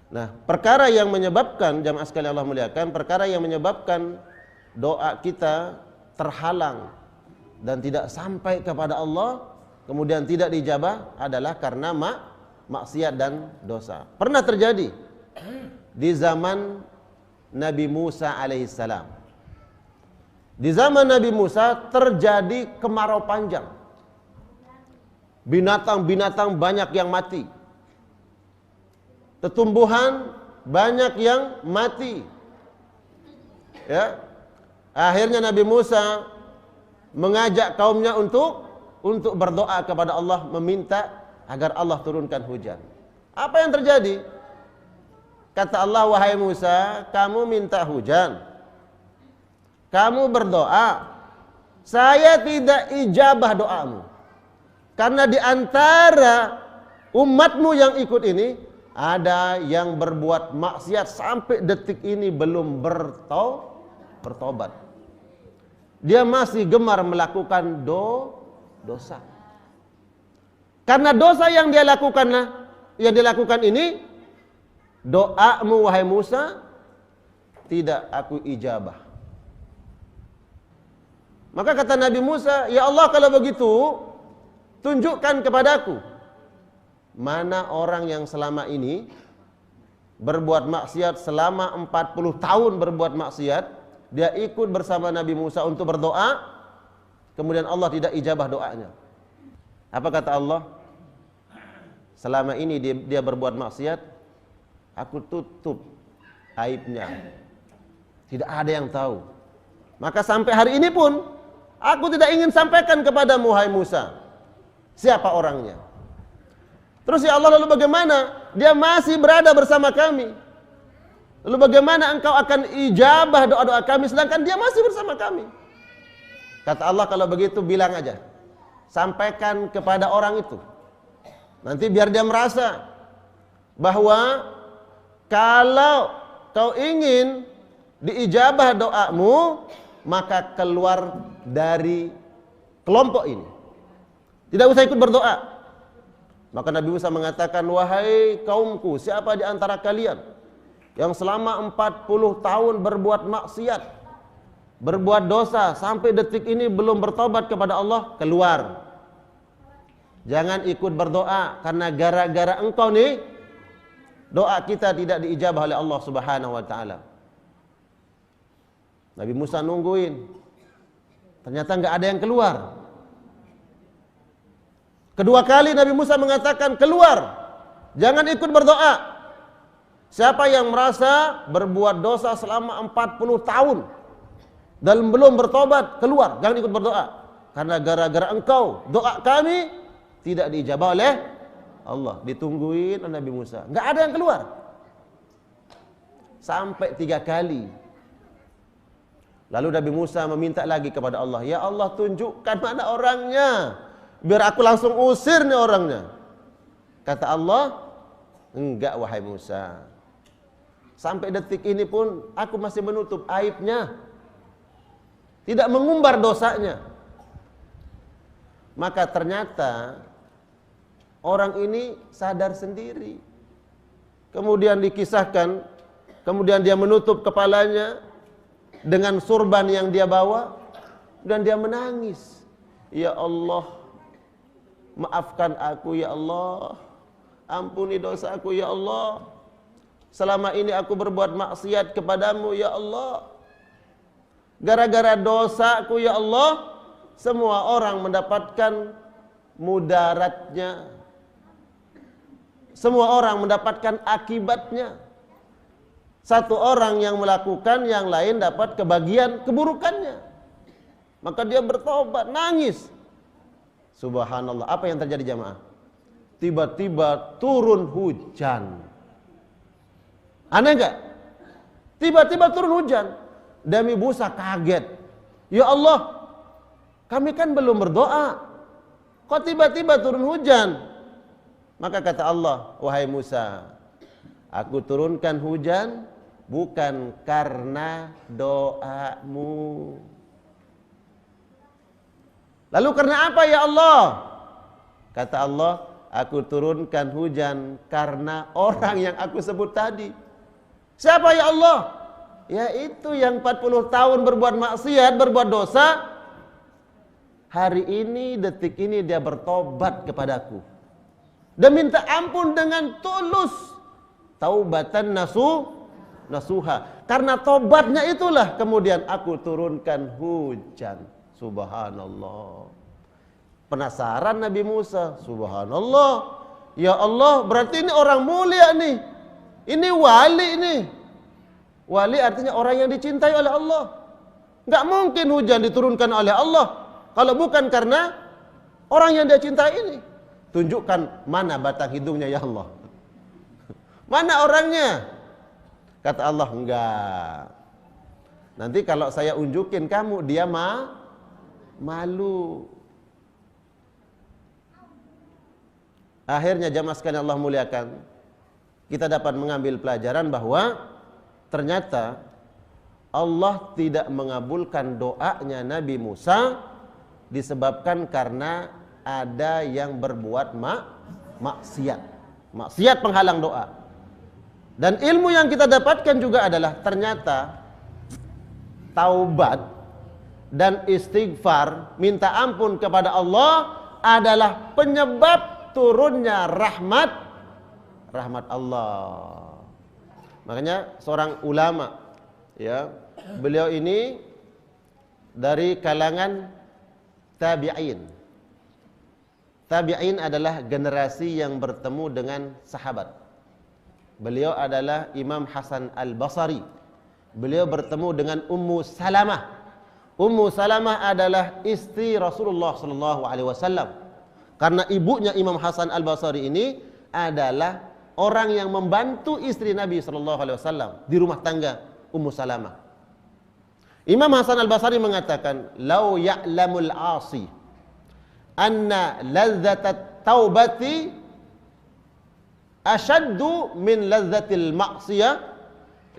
Nah, perkara yang menyebabkan, jamaah sekalian Allah muliakan, perkara yang menyebabkan doa kita terhalang dan tidak sampai kepada Allah, kemudian tidak dijabah adalah karena maksiat dan dosa. Pernah terjadi di zaman Nabi Musa alaihissalam. Di zaman Nabi Musa terjadi kemarau panjang. Binatang-binatang banyak yang mati. Tumbuhan banyak yang mati. Ya. Akhirnya Nabi Musa mengajak kaumnya untuk berdoa kepada Allah, meminta agar Allah turunkan hujan. Apa yang terjadi? Kata Allah, wahai Musa, kamu minta hujan, kamu berdoa, saya tidak ijabah doamu. Karena di antara umatmu yang ikut ini ada yang berbuat maksiat sampai detik ini belum bertobat. Dia masih gemar melakukan dosa. Karena dosa yang dia lakukan ini, doamu wahai Musa tidak aku ijabah. Maka kata Nabi Musa, ya Allah, kalau begitu tunjukkan kepadaku mana orang yang selama ini berbuat maksiat, selama 40 tahun berbuat maksiat, dia ikut bersama Nabi Musa untuk berdoa, kemudian Allah tidak ijabah doanya. Apa kata Allah? Selama ini dia berbuat maksiat, aku tutup aibnya, tidak ada yang tahu. Maka sampai hari ini pun aku tidak ingin sampaikan kepadamu wahai Musa siapa orangnya. Terus ya Allah, lalu bagaimana? Dia masih berada bersama kami. Lalu bagaimana engkau akan ijabah doa-doa kami sedangkan dia masih bersama kami? Kata Allah, kalau begitu bilang aja, sampaikan kepada orang itu. Nanti biar dia merasa bahwa kalau kau ingin diijabah doamu, maka keluar dari kelompok ini. Tidak usah ikut berdoa. Maka Nabi Musa mengatakan, wahai kaumku, siapa di antara kalian yang selama 40 tahun berbuat maksiat, berbuat dosa, sampai detik ini belum bertobat kepada Allah, keluar. Jangan ikut berdoa, karena gara-gara engkau nih, doa kita tidak diijabah oleh Allah Subhanahu wa ta'ala. Nabi Musa nungguin, ternyata nggak ada yang keluar. Kedua kali Nabi Musa mengatakan, keluar, jangan ikut berdoa. Siapa yang merasa berbuat dosa selama 40 tahun dan belum bertobat, keluar, jangan ikut berdoa. Karena gara-gara engkau, doa kami tidak diijabah oleh Allah. Ditungguin oleh Nabi Musa, nggak ada yang keluar. Sampai 3 kali. Lalu Nabi Musa meminta lagi kepada Allah, ya Allah, tunjukkan mana orangnya, biar aku langsung usir nih orangnya. Kata Allah, enggak wahai Musa, sampai detik ini pun aku masih menutup aibnya, tidak mengumbar dosanya. Maka ternyata orang ini sadar sendiri. Kemudian dikisahkan, kemudian dia menutup kepalanya dengan surban yang dia bawa dan dia menangis. Ya Allah, maafkan aku ya Allah, ampuni dosaku ya Allah. Selama ini aku berbuat maksiat kepadamu ya Allah. Gara-gara dosaku ya Allah, semua orang mendapatkan mudaratnya. Semua orang mendapatkan akibatnya. Satu orang yang melakukan, yang lain dapat kebagian keburukannya. Maka dia bertobat, nangis. Subhanallah, apa yang terjadi jamaah? Tiba-tiba turun hujan. Aneh enggak? Tiba-tiba turun hujan. Nabi Musa kaget. Ya Allah, kami kan belum berdoa, kok tiba-tiba turun hujan? Maka kata Allah, wahai Musa, aku turunkan hujan bukan karena doamu. Lalu karena apa ya Allah? Kata Allah, Aku turunkan hujan karena orang yang aku sebut tadi. Siapa ya Allah? Yaitu yang 40 tahun berbuat maksiat, berbuat dosa. Hari ini, detik ini dia bertobat kepadaku. Dia minta ampun dengan tulus. Taubatan nasuha. Karena tobatnya itulah kemudian aku turunkan hujan. Subhanallah. Penasaran Nabi Musa. Subhanallah. Ya Allah, berarti ini orang mulia nih. Ini wali nih. Wali artinya orang yang dicintai oleh Allah. Enggak mungkin hujan diturunkan oleh Allah kalau bukan karena orang yang dia cintai ini. Tunjukkan mana batang hidungnya ya Allah. Mana orangnya? Kata Allah, enggak. Nanti kalau saya unjukin kamu, dia malu. Akhirnya jamaah sekalian Allah muliakan, kita dapat mengambil pelajaran bahwa ternyata Allah tidak mengabulkan doanya Nabi Musa disebabkan karena ada yang berbuat maksiat. Maksiat penghalang doa. Dan ilmu yang kita dapatkan juga adalah ternyata taubat dan istighfar, minta ampun kepada Allah adalah penyebab turunnya rahmat Allah. Makanya seorang ulama, ya, beliau ini dari kalangan tabi'in. Tabi'in adalah generasi yang bertemu dengan sahabat. Beliau adalah Imam Hasan Al-Basri. Beliau bertemu dengan Ummu Salamah. Ummu Salamah adalah istri Rasulullah sallallahu alaihi wasallam. Karena ibunya Imam Hasan Al-Basri ini adalah orang yang membantu istri Nabi sallallahu alaihi wasallam di rumah tangga Ummu Salamah. Imam Hasan Al-Basri mengatakan, "Lau ya'lamul 'asi anna lazzatat taubati ashaddu min lazzatil ma'siyah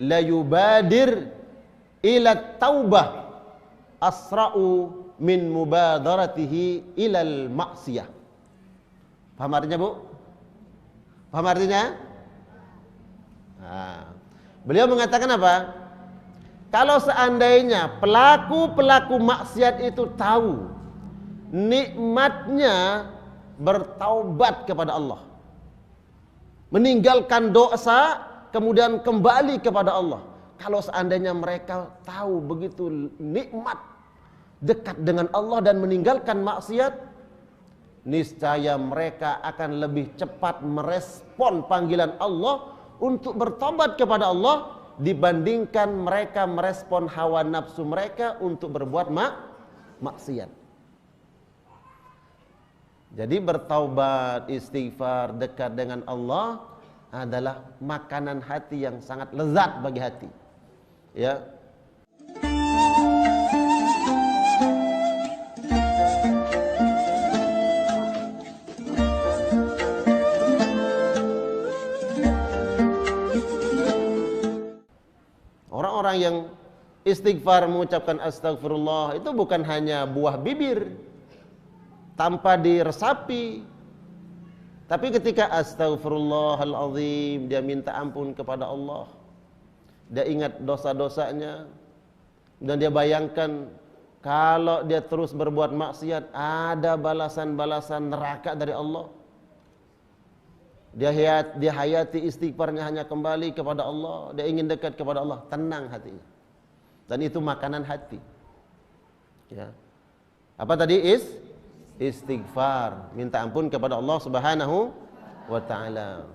la yubadir ila taubah asra'u min mubadaratihi ilal ma'siyah." Paham artinya, Bu? Paham artinya? Nah, beliau mengatakan apa? Kalau seandainya pelaku-pelaku maksiat itu tahu nikmatnya bertaubat kepada Allah, meninggalkan dosa kemudian kembali kepada Allah. Kalau seandainya mereka tahu begitu nikmat dekat dengan Allah dan meninggalkan maksiat, niscaya mereka akan lebih cepat merespon panggilan Allah untuk bertobat kepada Allah dibandingkan mereka merespon hawa nafsu mereka untuk berbuat maksiat. Jadi bertaubat, istighfar, dekat dengan Allah adalah makanan hati yang sangat lezat bagi hati. Ya. Orang-orang yang istighfar, mengucapkan astagfirullah, itu bukan hanya buah bibir tanpa diresapi, tapi ketika astagfirullahalazim dia minta ampun kepada Allah, dia ingat dosa-dosanya, dan dia bayangkan kalau dia terus berbuat maksiat ada balasan-balasan neraka dari Allah. Dia hayati istighfarnya hanya kembali kepada Allah, dia ingin dekat kepada Allah, tenang hatinya. Dan itu makanan hati. Ya. Apa tadi? Istighfar, minta ampun kepada Allah Subhanahu wa taala.